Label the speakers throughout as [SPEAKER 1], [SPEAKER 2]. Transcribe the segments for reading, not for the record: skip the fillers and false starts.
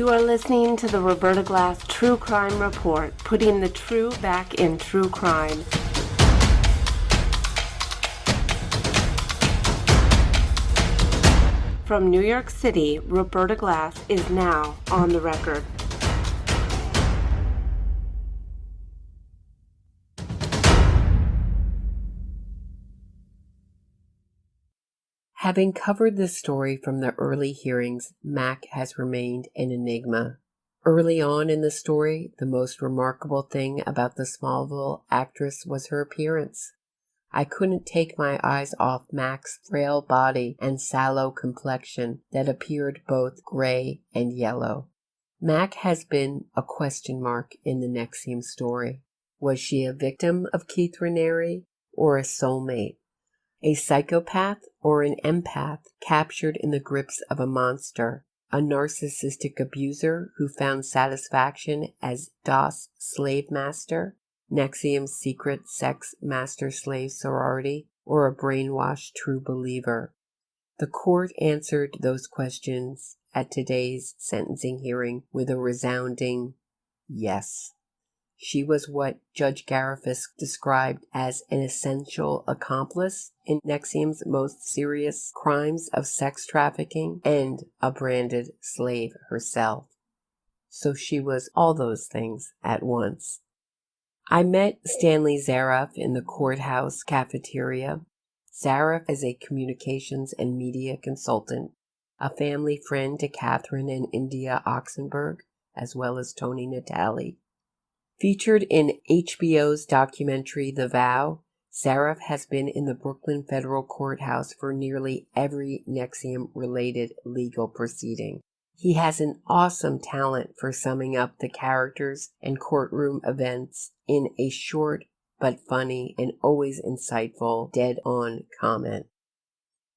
[SPEAKER 1] You are listening to the Roberta Glass True Crime Report, putting the true back in true crime. From New York City, Roberta Glass is now on the record. Having covered this story from the early hearings, Mack has remained an enigma. Early on in the story, the most remarkable thing about the Smallville actress was her appearance. I couldn't take my eyes off Mack's frail body and sallow complexion that appeared both gray and yellow. Mack has been a question mark in the NXIVM story. Was she a victim of Keith Raniere or a soulmate? A psychopath or an empath captured in the grips of a monster, a narcissistic abuser who found satisfaction as DOS slave master, NXIVM's secret sex master-slave sorority, or a brainwashed true believer? The court answered those questions at today's sentencing hearing with a resounding yes. She was what Judge Zareff described as an essential accomplice in NXIVM's most serious crimes of sex trafficking and a branded slave herself. So she was all those things at once. I met Stanley Zareff in the courthouse cafeteria. Zareff is a communications and media consultant, a family friend to Catherine and India Oxenberg, as well as Tony Natale. Featured in HBO's documentary The Vow, Zareff has been in the Brooklyn Federal Courthouse for nearly every NXIVM-related legal proceeding. He has an awesome talent for summing up the characters and courtroom events in a short but funny and always insightful, dead-on comment.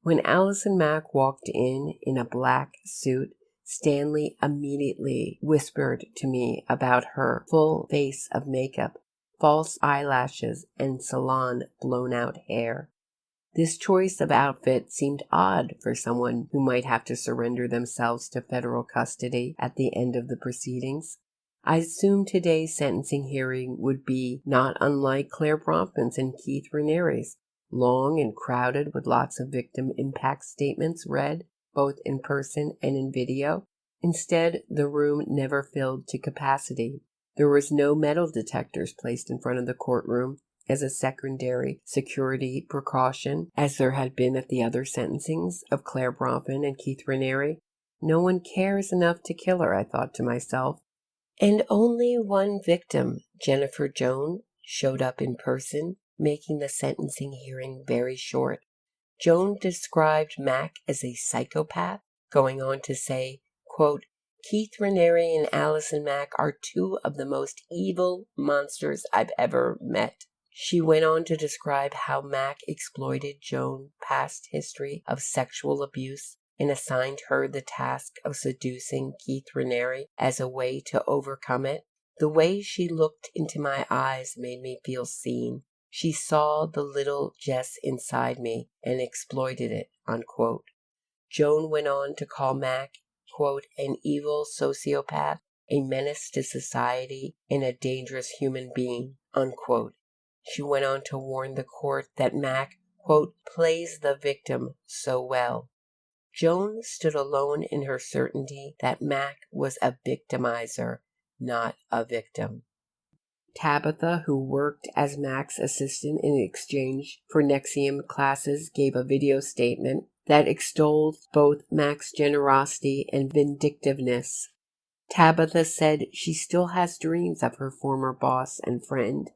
[SPEAKER 1] When Allison Mack walked in a black suit, Stanley immediately whispered to me about her full face of makeup, false eyelashes, and salon blown-out hair. This choice of outfit seemed odd for someone who might have to surrender themselves to federal custody at the end of the proceedings. I assumed today's sentencing hearing would be not unlike Claire Bronfman's and Keith Raniere's, long and crowded with lots of victim impact statements read, both in person and in video. Instead, the room never filled to capacity. There was no metal detectors placed in front of the courtroom as a secondary security precaution, as there had been at the other sentencings of Claire Bronfman and Keith Raniere. No one cares enough to kill her, I thought to myself. And only one victim, Jennifer Jones, showed up in person, making the sentencing hearing very short. Joan described Mack as a psychopath, going on to say, quote, Keith Raniere and Allison Mack are two of the most evil monsters I've ever met. She went on to describe how Mack exploited Joan's past history of sexual abuse and assigned her the task of seducing Keith Raniere as a way to overcome it. The way she looked into my eyes made me feel seen. She saw the little Jess inside me and exploited it, unquote. Joan went on to call Mack, quote, an evil sociopath, a menace to society, and a dangerous human being, unquote. She went on to warn the court that Mack, quote, plays the victim so well. Joan stood alone in her certainty that Mack was a victimizer, not a victim. Tabitha, who worked as Mack's assistant in exchange for NXIVM classes, gave a video statement that extolled both Mack's generosity and vindictiveness. Tabitha said she still has dreams of her former boss and friend.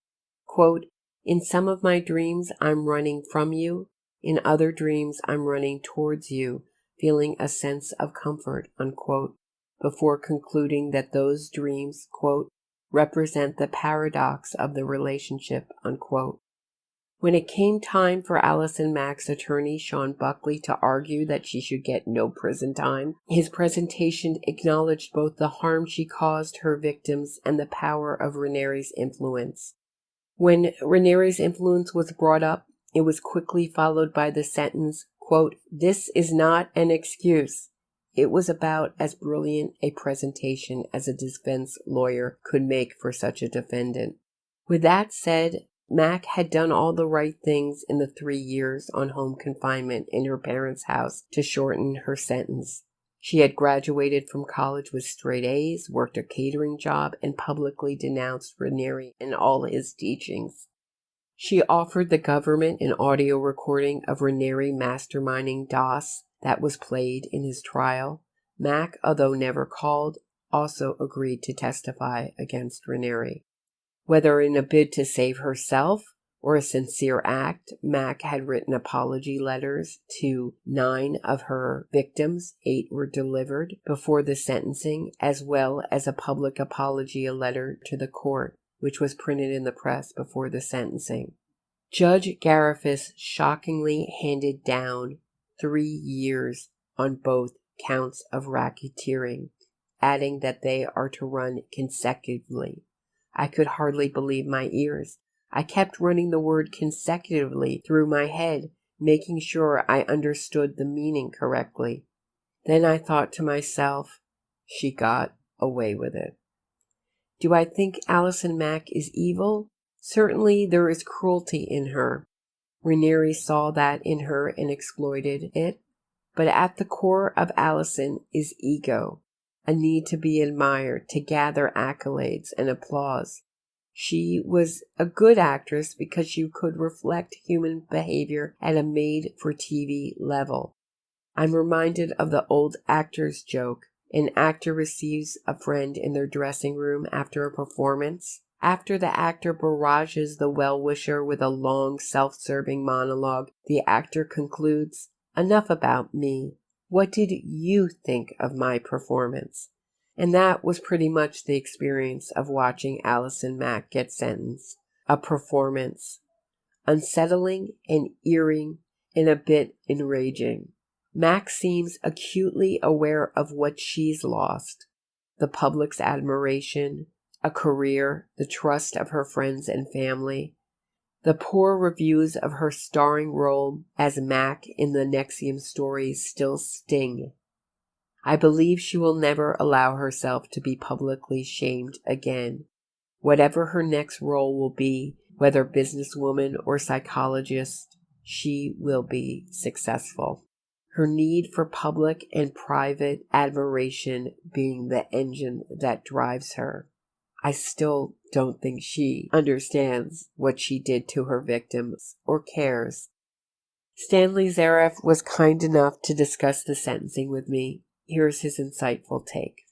[SPEAKER 1] Quote, in some of my dreams, I'm running from you. In other dreams, I'm running towards you, feeling a sense of comfort, unquote, before concluding that those dreams, quote, represent the paradox of the relationship, unquote. When it came time for Allison Mack's attorney, Sean Buckley, to argue that she should get no prison time, his presentation acknowledged both the harm she caused her victims and the power of Raniere's influence. When Raniere's influence was brought up, it was quickly followed by the sentence, quote, this is not an excuse. It was about as brilliant a presentation as a defense lawyer could make for such a defendant. With that said, Mack had done all the right things in the 3 years on home confinement in her parents' house to shorten her sentence. She had graduated from college with straight A's, worked a catering job, and publicly denounced Raniere and all his teachings. She offered the government an audio recording of Raniere masterminding DOS that was played in his trial. Mack, although never called, also agreed to testify against Raniere. Whether in a bid to save herself or a sincere act, Mack had written apology letters to 9 of her victims. 8 were delivered before the sentencing, as well as a public apology letter to the court, which was printed in the press before the sentencing. Judge Garifas shockingly handed down 3 years on both counts of racketeering, adding that they are to run consecutively. I could hardly believe my ears. I kept running the word consecutively through my head, making sure I understood the meaning correctly. Then I thought to myself, she got away with it. Do I think Allison Mack is evil? Certainly there is cruelty in her. Raniere saw that in her and exploited it. But at the core of Allison is ego, a need to be admired, to gather accolades and applause. She was a good actress because she could reflect human behavior at a made-for-TV level. I'm reminded of the old actor's joke. An actor receives a friend in their dressing room after a performance. After the actor barrages the well-wisher with a long, self-serving monologue, the actor concludes, "Enough about me. What did you think of my performance?" And that was pretty much the experience of watching Allison Mack get sentenced. A performance. Unsettling and eerie and a bit enraging. Mack seems acutely aware of what she's lost. The public's admiration, a career, the trust of her friends and family. The poor reviews of her starring role as Mack in the NXIVM stories still sting. I believe she will never allow herself to be publicly shamed again. Whatever her next role will be, whether businesswoman or psychologist, she will be successful. Her need for public and private admiration being the engine that drives her. I still don't think she understands what she did to her victims or cares. Stanley Zareff was kind enough to discuss the sentencing with me. Here's his insightful take.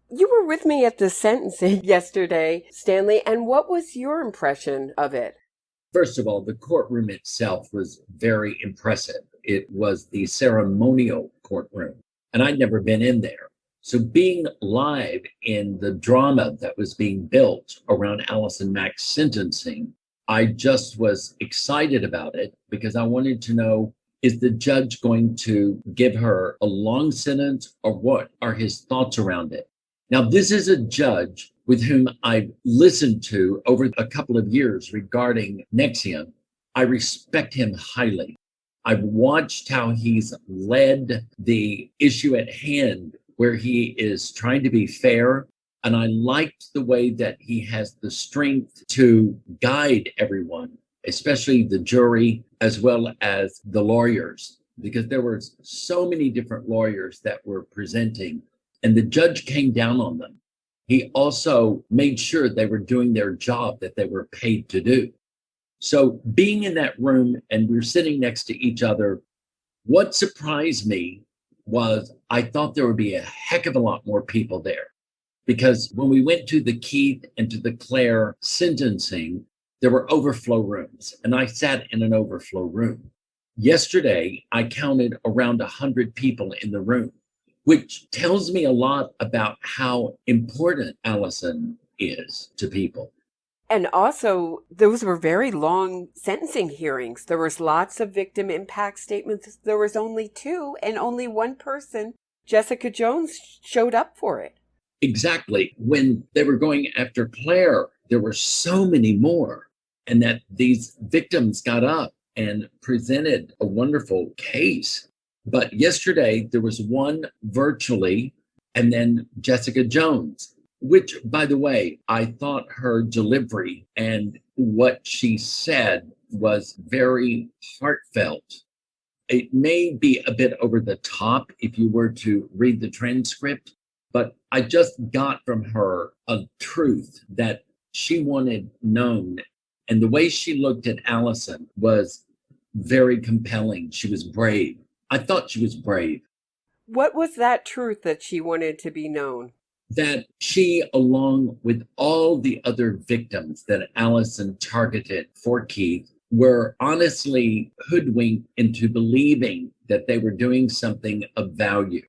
[SPEAKER 1] You were with me at the sentencing yesterday, Stanley, and what was your impression of it?
[SPEAKER 2] First of all, the courtroom itself was very impressive. It was the ceremonial courtroom, and I'd never been in there. So being live in the drama that was being built around Allison Mack's sentencing, I just was excited about it because I wanted to know, is the judge going to give her a long sentence or what are his thoughts around it? Now, this is a judge with whom I've listened to over a couple of years regarding NXIVM. I respect him highly. I've watched how he's led the issue at hand where he is trying to be fair. And I liked the way that he has the strength to guide everyone, especially the jury, as well as the lawyers, because there were so many different lawyers that were presenting, and the judge came down on them. He also made sure they were doing their job that they were paid to do. So being in that room and we're sitting next to each other, what surprised me was I thought there would be a heck of a lot more people there. Because when we went to the Keith and to the Claire sentencing, there were overflow rooms, and I sat in an overflow room. Yesterday, I counted around 100 people in the room, which tells me a lot about how important Allison is to people.
[SPEAKER 1] And also, those were very long sentencing hearings. There was lots of victim impact statements. There was only 2, and only one person, Jessica Jones, showed up for it.
[SPEAKER 2] Exactly. When they were going after Claire, there were so many more, and that these victims got up and presented a wonderful case. But yesterday, there was one virtually, and then Jessica Jones, which, by the way, I thought her delivery and what she said was very heartfelt. It may be a bit over the top if you were to read the transcript, but I just got from her a truth that she wanted known. And the way she looked at Allison was very compelling. She was brave. I thought she was brave.
[SPEAKER 1] What was that truth that she wanted to be known?
[SPEAKER 2] That she, along with all the other victims that Allison targeted for Keith, were honestly hoodwinked into believing that they were doing something of value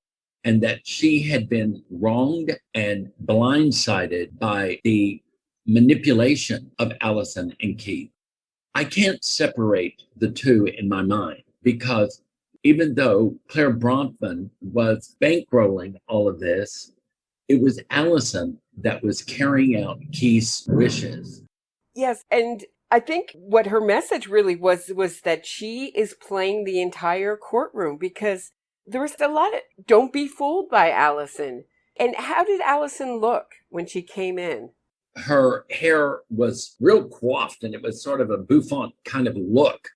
[SPEAKER 2] and that she had been wronged and blindsided by the manipulation of Allison and Keith. I can't separate the two in my mind because even though Claire Bronfman was bankrolling all of this, it was Allison that was carrying out Keith's wishes.
[SPEAKER 1] Yes, and I think what her message really was that she is playing the entire courtroom because there was a lot of don't be fooled by Allison. And how did Allison look when she came in?
[SPEAKER 2] Her hair was real coiffed and it was sort of a bouffant kind of look.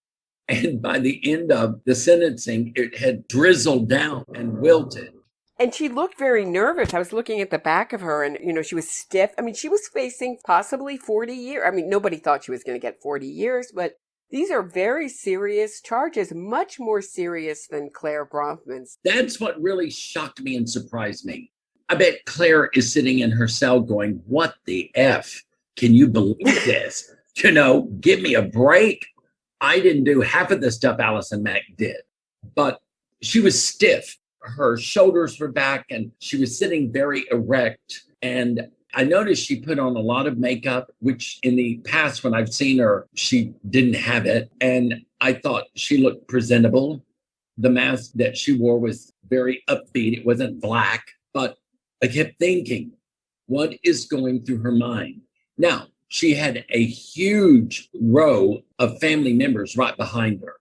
[SPEAKER 2] And by the end of the sentencing, it had drizzled down and wilted.
[SPEAKER 1] And she looked very nervous. I was looking at the back of her and, she was stiff. I mean, she was facing possibly 40 years. I mean, nobody thought she was going to get 40 years, but these are very serious charges, much more serious than Claire Bronfman's.
[SPEAKER 2] That's what really shocked me and surprised me. I bet Claire is sitting in her cell going, what the F? Can you believe this? Give me a break. I didn't do half of the stuff Allison Mack did, but she was stiff. Her shoulders were back and she was sitting very erect. And I noticed she put on a lot of makeup, which in the past, when I've seen her, she didn't have it. And I thought she looked presentable. The mask that she wore was very upbeat. It wasn't black, but I kept thinking, what is going through her mind? Now, she had a huge row of family members right behind her.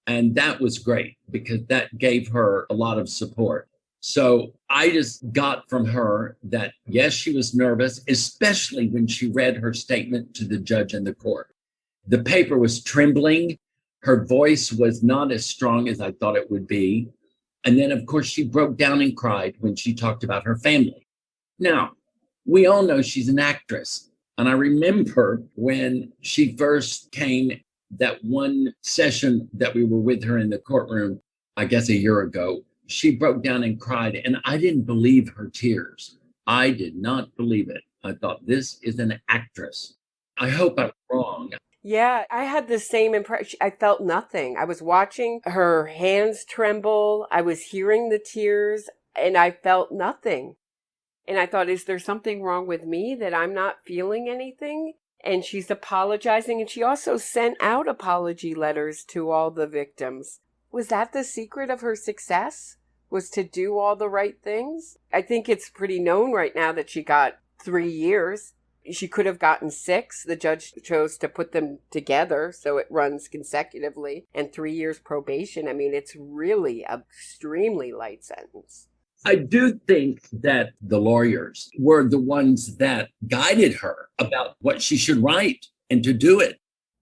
[SPEAKER 2] And that was great because that gave her a lot of support. So I just got from her that, yes, she was nervous, especially when she read her statement to the judge in the court. The paper was trembling. Her voice was not as strong as I thought it would be. And then, of course, she broke down and cried when she talked about her family. Now, we all know she's an actress. And I remember when she first came, that one session that we were with her in the courtroom, I guess a year ago, she broke down and cried. And I didn't believe her tears. I did not believe it. I thought, this is an actress. I hope I'm wrong.
[SPEAKER 1] Yeah, I had the same impression. I felt nothing. I was watching her hands tremble. I was hearing the tears and I felt nothing. And I thought, is there something wrong with me that I'm not feeling anything? And she's apologizing. And she also sent out apology letters to all the victims. Was that the secret of her success? Was to do all the right things? I think it's pretty known right now that she got 3 years. She could have gotten 6. The judge chose to put them together so it runs consecutively. And 3 years probation. I mean, it's really an extremely light sentence.
[SPEAKER 2] I do think that the lawyers were the ones that guided her about what she should write and to do it.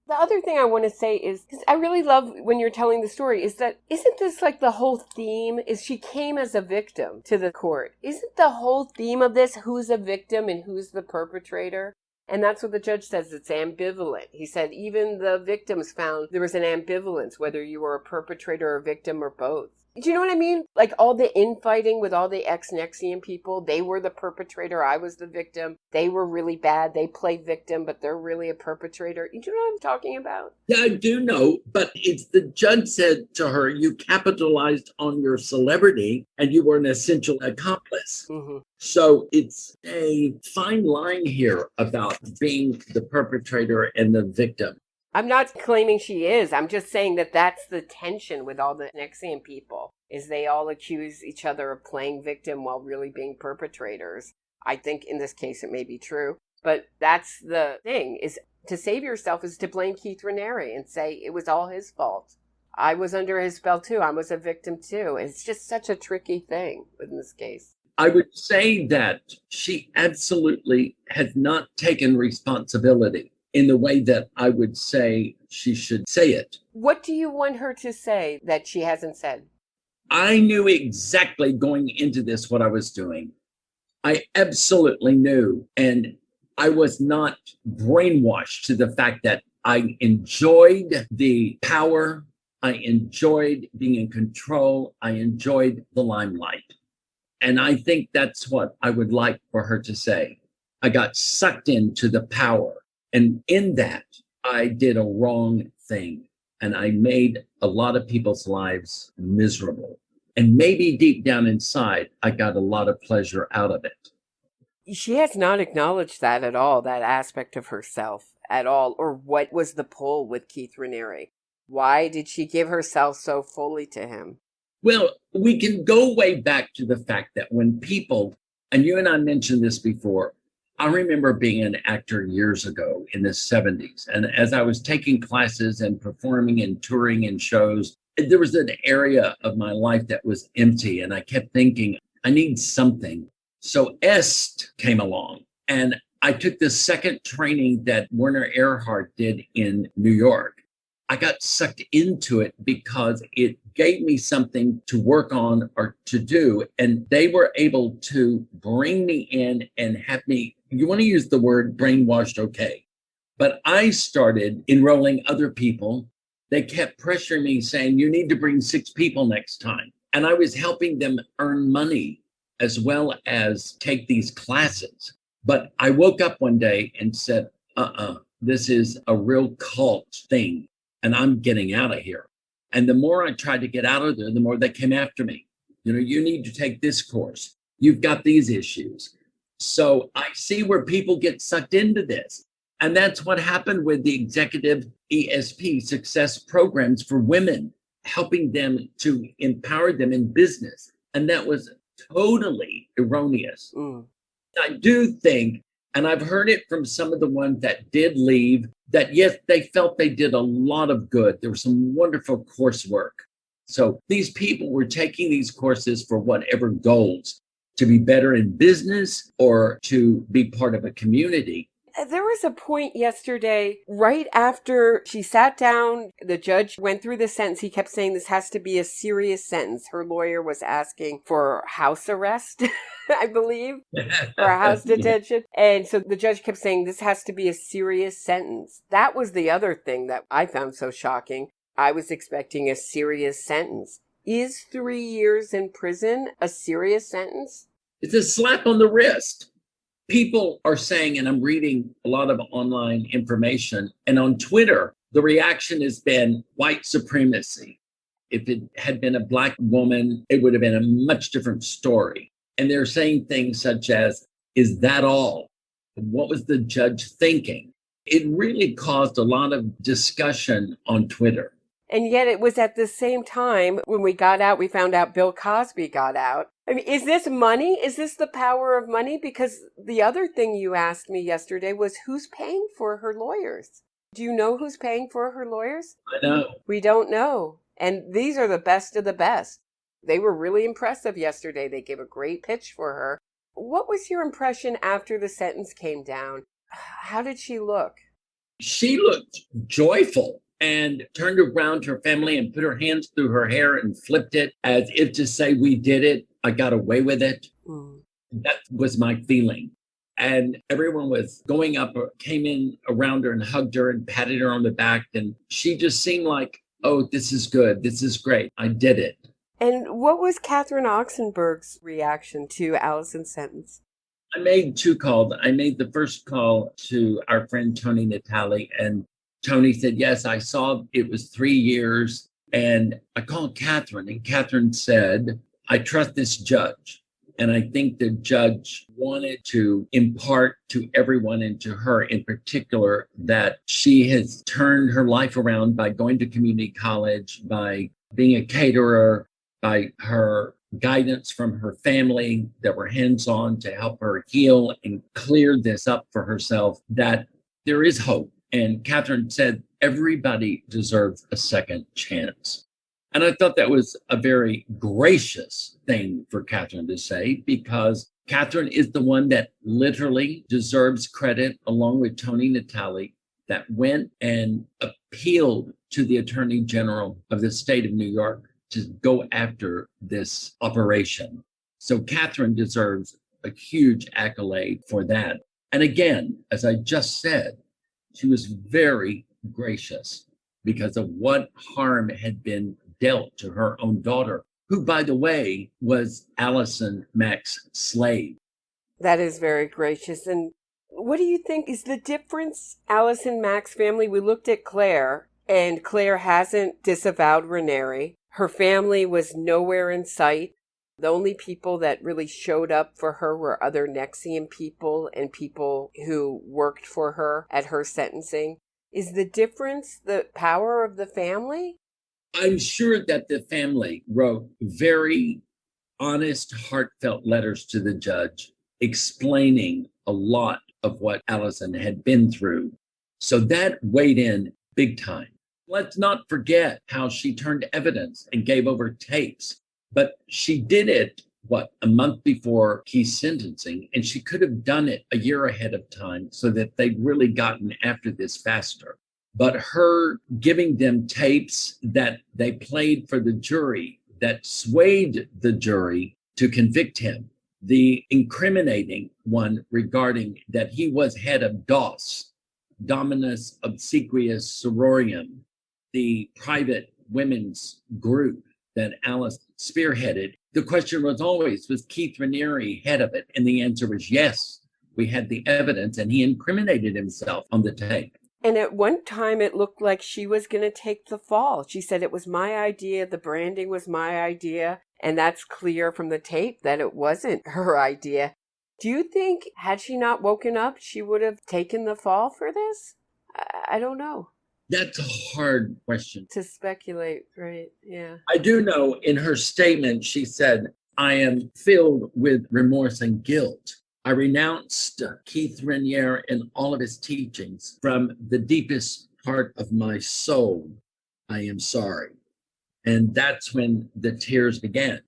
[SPEAKER 1] The other thing I want to say is, because I really love when you're telling the story, is that isn't this like the whole theme is she came as a victim to the court? Isn't the whole theme of this who's a victim and who's the perpetrator? And that's what the judge says. It's ambivalent. He said even the victims found there was an ambivalence, whether you were a perpetrator or a victim or both. Do you know what I mean? Like all the infighting with all the ex-NXIVM people, they were the perpetrator, I was the victim. They were really bad. They played victim, but they're really a perpetrator. Do you know what I'm talking about?
[SPEAKER 2] Yeah, I do know, but it's the judge said to her, you capitalized on your celebrity and you were an essential accomplice.
[SPEAKER 1] Mm-hmm.
[SPEAKER 2] So it's a fine line here about being the perpetrator and the victim.
[SPEAKER 1] I'm not claiming she is. I'm just saying that that's the tension with all the NXIVM people, is they all accuse each other of playing victim while really being perpetrators. I think in this case it may be true, but that's the thing, is to save yourself is to blame Keith Raniere and say it was all his fault. I was under his spell too. I was a victim too. It's just such a tricky thing in this case.
[SPEAKER 2] I would say that she absolutely has not taken responsibility in the way that I would say she should say it.
[SPEAKER 1] What do you want her to say that she hasn't said?
[SPEAKER 2] I knew exactly going into this what I was doing. I absolutely knew. And I was not brainwashed to the fact that I enjoyed the power. I enjoyed being in control. I enjoyed the limelight. And I think that's what I would like for her to say. I got sucked into the power. And in that, I did a wrong thing. And I made a lot of people's lives miserable. And maybe deep down inside, I got a lot of pleasure out of it.
[SPEAKER 1] She has not acknowledged that at all, that aspect of herself at all. Or what was the pull with Keith Raniere? Why did she give herself so fully to him?
[SPEAKER 2] Well, we can go way back to the fact that when people, and you and I mentioned this before, I remember being an actor years ago in the 70s. And as I was taking classes and performing and touring in shows, there was an area of my life that was empty. And I kept thinking, I need something. So Est came along. And I took the second training that Werner Erhard did in New York. I got sucked into it because it gave me something to work on or to do. And they were able to bring me in and have me, you want to use the word brainwashed, okay. But I started enrolling other people. They kept pressuring me saying, you need to bring 6 people next time. And I was helping them earn money as well as take these classes. But I woke up one day and said, this is a real cult thing. And I'm getting out of here. And the more I tried to get out of there, the more they came after me. You need to take this course. You've got these issues. So I see where people get sucked into this. And that's what happened with the executive ESP success programs for women, helping them to empower them in business. And that was totally erroneous. I do think, and I've heard it from some of the ones that did leave, that yes, they felt they did a lot of good. There was some wonderful coursework. So these people were taking these courses for whatever goals, to be better in business or to be part of a community.
[SPEAKER 1] There was a point yesterday, right after she sat down, the judge went through the sentence. He kept saying this has to be a serious sentence. Her lawyer was asking for house arrest, I believe, or house detention. And so the judge kept saying this has to be a serious sentence. That was the other thing that I found so shocking. I was expecting a serious sentence. Is 3 years in prison a serious sentence?
[SPEAKER 2] It's a slap on the wrist. People are saying, and I'm reading a lot of online information, and on Twitter, the reaction has been white supremacy. If it had been a Black woman, it would have been a much different story. And they're saying things such as, is that all? What was the judge thinking? It really caused a lot of discussion on Twitter.
[SPEAKER 1] And yet it was at the same time when we got out, we found out Bill Cosby got out. I mean, is this money? Is this the power of money? Because the other thing you asked me yesterday was who's paying for her lawyers? Do you know who's paying for her lawyers?
[SPEAKER 2] I know.
[SPEAKER 1] We don't know. And these are the best of the best. They were really impressive yesterday. They gave a great pitch for her. What was your impression after the sentence came down? How did she look?
[SPEAKER 2] She looked joyful and turned around to her family and put her hands through her hair and flipped it as if to say, we did it. I got away with it. That was my feeling. And everyone was going up, came in around her and hugged her and patted her on the back. And she just seemed like, oh, this is good. This is great. I did it.
[SPEAKER 1] And what was Catherine Oxenberg's reaction to Allison's sentence?
[SPEAKER 2] I made 2 calls. I made the first call to our friend Tony Natale, and Tony said, yes, I saw it was 3 years. And I called Catherine, and Catherine said, I trust this judge. And I think the judge wanted to impart to everyone and to her in particular that she has turned her life around by going to community college, by being a caterer, by her guidance from her family that were hands-on to help her heal and clear this up for herself, that there is hope. And Catherine said, everybody deserves a second chance. And I thought that was a very gracious thing for Catherine to say, because Catherine is the one that literally deserves credit, along with Tony Natale, that went and appealed to the Attorney General of the state of New York to go after this operation. So Catherine deserves a huge accolade for that. And again, as I just said, she was very gracious because of what harm had been dealt to her own daughter, who, by the way, was Allison Mack's slave.
[SPEAKER 1] That is very gracious. And what do you think is the difference, Allison Mack's family? We looked at Claire, and Claire hasn't disavowed Raniere. Her family was nowhere in sight. The only people that really showed up for her were other NXIVM people and people who worked for her at her sentencing. Is the difference the power of the family?
[SPEAKER 2] I'm sure that the family wrote very honest, heartfelt letters to the judge explaining a lot of what Allison had been through. So that weighed in big time. Let's not forget how she turned evidence and gave over tapes. But she did it, a month before Keith's sentencing, and she could have done it a year ahead of time so that they'd really gotten after this faster. But her giving them tapes that they played for the jury that swayed the jury to convict him, the incriminating one regarding that he was head of DOS, Dominus Obsequious Sororium, the private women's group that Alice spearheaded. The question was always, was Keith Raniere head of it? And the answer was yes. We had the evidence, and he incriminated himself on the tape.
[SPEAKER 1] And at one time, it looked like she was going to take the fall. She said, it was my idea. The branding was my idea. And that's clear from the tape that it wasn't her idea. Do you think, had she not woken up, she would have taken the fall for this? I don't know.
[SPEAKER 2] That's a hard question
[SPEAKER 1] to speculate, right? Yeah.
[SPEAKER 2] I do know in her statement, she said, I am filled with remorse and guilt. I renounced Keith Raniere and all of his teachings from the deepest part of my soul. I am sorry. And that's when the tears began.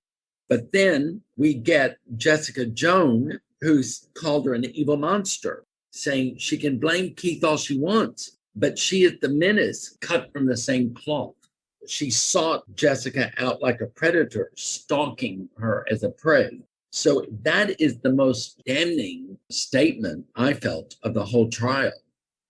[SPEAKER 2] But then we get Jessica Jones, who's called her an evil monster, saying she can blame Keith all she wants, but she is the menace cut from the same cloth. She sought Jessica out like a predator, stalking her as a prey. So that is the most damning statement I felt of the whole trial.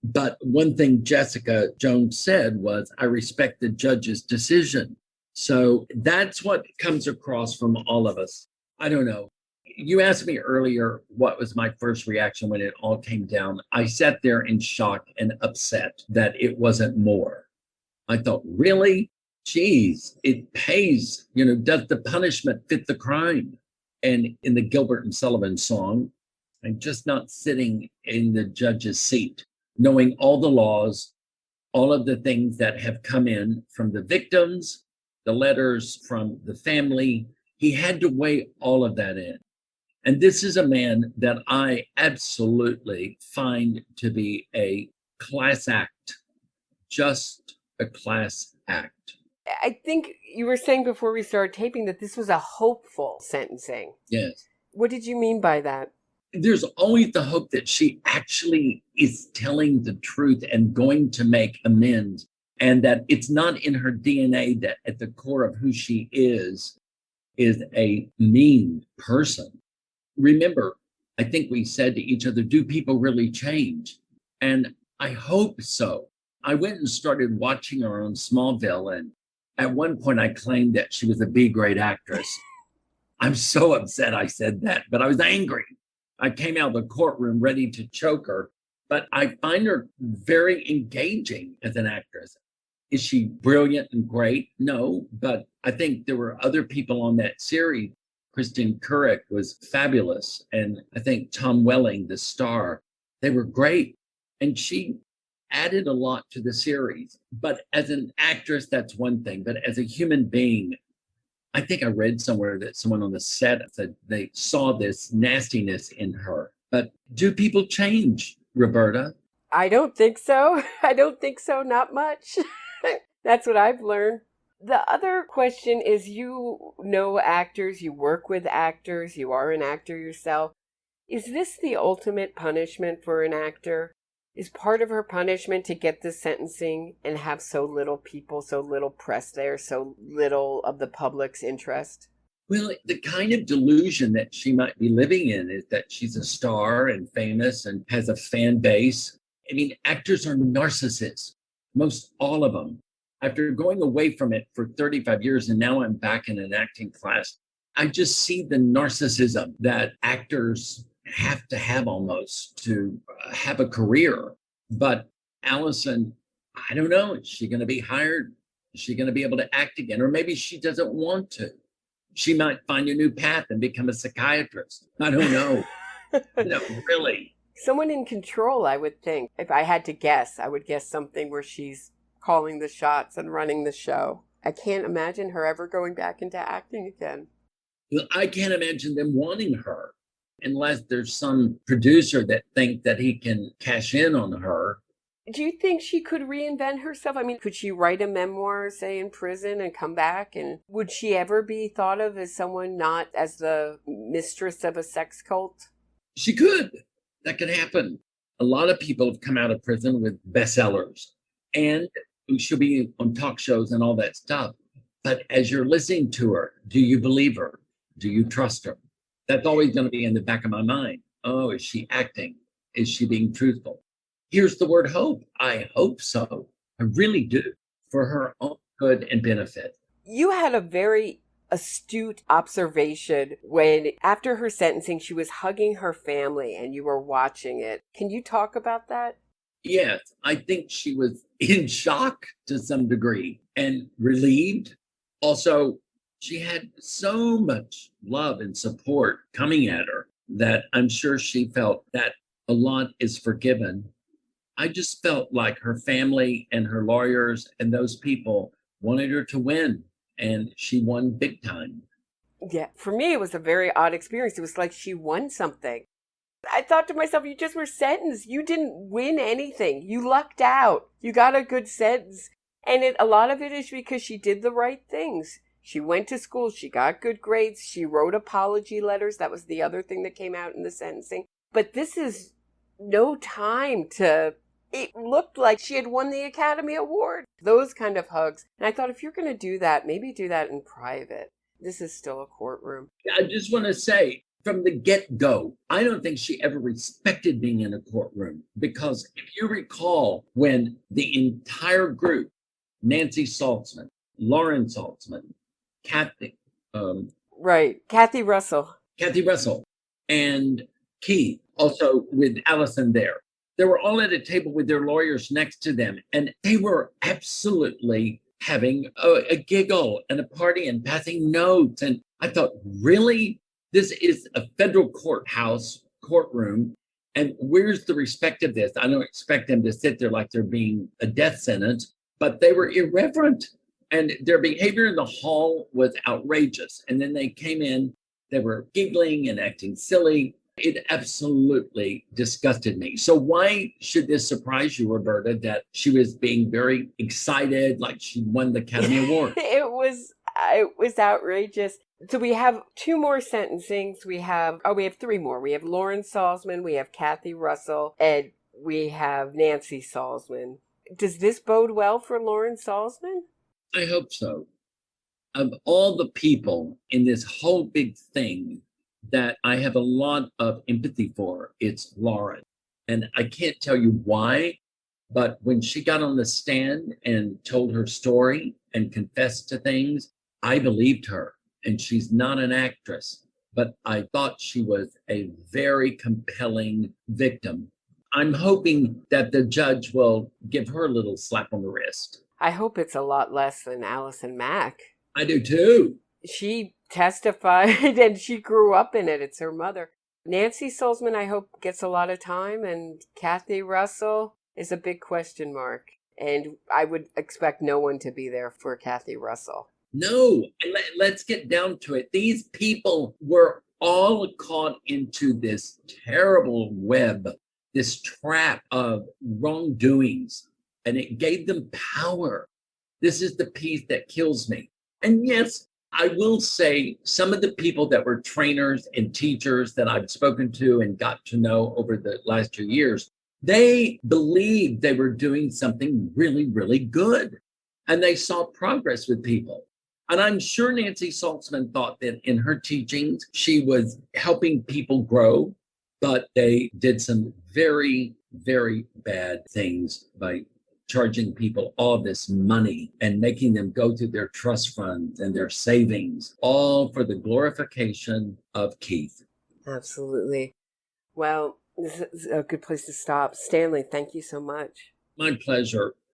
[SPEAKER 2] But one thing Jessica Jones said was, I respect the judge's decision. So that's what comes across from all of us. I don't know. You asked me earlier what was my first reaction when it all came down. I sat there in shock and upset that it wasn't more. I thought, really? Geez, it pays. Does the punishment fit the crime? And in the Gilbert and Sullivan song, I'm just not sitting in the judge's seat, knowing all the laws, all of the things that have come in from the victims, the letters from the family. He had to weigh all of that in. And this is a man that I absolutely find to be a class act, just a class act.
[SPEAKER 1] I think you were saying before we started taping that this was a hopeful sentencing.
[SPEAKER 2] Yes.
[SPEAKER 1] What did you mean by that?
[SPEAKER 2] There's always the hope that she actually is telling the truth and going to make amends, and that it's not in her DNA that at the core of who she is a mean person. Remember, I think we said to each other, do people really change? And I hope so. I went and started watching her on Smallville, and at one point I claimed that she was a B-grade actress. I'm so upset I said that, but I was angry. I came out of the courtroom ready to choke her, but I find her very engaging as an actress. Is she brilliant and great? No, but I think there were other people on that series. Kristen Couric was fabulous. And I think Tom Welling, the star, they were great. And she added a lot to the series. But as an actress, that's one thing. But as a human being, I think I read somewhere that someone on the set said they saw this nastiness in her. But do people change, Roberta?
[SPEAKER 1] I don't think so. I don't think so. Not much. That's what I've learned. The other question is, you know actors, you work with actors, you are an actor yourself. Is this the ultimate punishment for an actor? Is part of her punishment to get the sentencing and have so little people, so little press there, so little of the public's interest?
[SPEAKER 2] Well, the kind of delusion that she might be living in is that she's a star and famous and has a fan base. I mean, actors are narcissists, most all of them. After going away from it for 35 years and now I'm back in an acting class, I just see the narcissism that actors have to have almost to have a career. But Allison, I don't know, is she going to be hired? Is she going to be able to act again? Or maybe she doesn't want to. She might find a new path and become a psychiatrist. I don't know. No, really.
[SPEAKER 1] Someone in control, I would think. If I had to guess, I would guess something where she's calling the shots and running the show. I can't imagine her ever going back into acting again.
[SPEAKER 2] Well, I can't imagine them wanting her unless there's some producer that think that he can cash in on her.
[SPEAKER 1] Do you think she could reinvent herself? I mean, could she write a memoir, say, in prison and come back? And would she ever be thought of as someone not as the mistress of a sex cult?
[SPEAKER 2] She could. That could happen. A lot of people have come out of prison with bestsellers, and she'll be on talk shows and all that stuff. But as you're listening to her, do you believe her? Do you trust her? That's always going to be in the back of my mind. Oh, is she acting? Is she being truthful? Here's the word hope. I hope so. I really do, for her own good and benefit.
[SPEAKER 1] You had a very astute observation when, after her sentencing, she was hugging her family and you were watching it. Can you talk about that?
[SPEAKER 2] Yes, I think she was in shock to some degree and relieved. Also, she had so much love and support coming at her that I'm sure she felt that a lot is forgiven. I just felt like her family and her lawyers and those people wanted her to win, and she won big time.
[SPEAKER 1] Yeah, for me, it was a very odd experience. It was like she won something. I thought to myself, you just were sentenced. You didn't win anything. You lucked out. You got a good sentence. And a lot of it is because she did the right things. She went to school. She got good grades. She wrote apology letters. That was the other thing that came out in the sentencing. But this is no time to... It looked like she had won the Academy Award. Those kind of hugs. And I thought, if you're going to do that, maybe do that in private. This is still a courtroom.
[SPEAKER 2] I just want to say, from the get-go, I don't think she ever respected being in a courtroom, because if you recall, when the entire group, Nancy Saltzman, Lauren Saltzman, Kathy,
[SPEAKER 1] Kathy Russell,
[SPEAKER 2] and Keith, also with Allison there, they were all at a table with their lawyers next to them, and they were absolutely having a giggle and a party and passing notes. And I thought, really? This is a federal courtroom, and where's the respect of this? I don't expect them to sit there like they're being a death sentence, but they were irreverent, and their behavior in the hall was outrageous. And then they came in, they were giggling and acting silly. It absolutely disgusted me. So why should this surprise you, Roberta, that she was being very excited, like she won the Academy Award?
[SPEAKER 1] It was outrageous. So we have two more sentencings. We have three more. We have Lauren Salzman, we have Kathy Russell, and we have Nancy Salzman. Does this bode well for Lauren Salzman?
[SPEAKER 2] I hope so. Of all the people in this whole big thing that I have a lot of empathy for, it's Lauren. And I can't tell you why, but when she got on the stand and told her story and confessed to things, I believed her. And she's not an actress, but I thought she was a very compelling victim. I'm hoping that the judge will give her a little slap on the wrist.
[SPEAKER 1] I hope it's a lot less than Allison Mack.
[SPEAKER 2] I do too.
[SPEAKER 1] She testified and she grew up in it. It's her mother. Nancy Salzman, I hope, gets a lot of time, and Kathy Russell is a big question mark. And I would expect no one to be there for Kathy Russell.
[SPEAKER 2] No, let's get down to it. These people were all caught into this terrible web, this trap of wrongdoings, and it gave them power. This is the piece that kills me. And yes, I will say some of the people that were trainers and teachers that I've spoken to and got to know over the last 2 years, they believed they were doing something really, really good. And they saw progress with people. And I'm sure Nancy Saltzman thought that in her teachings, she was helping people grow, but they did some very, very bad things by charging people all this money and making them go to their trust funds and their savings, all for the glorification of Keith.
[SPEAKER 1] Absolutely. Well, this is a good place to stop. Stanley, thank you so much.
[SPEAKER 2] My pleasure.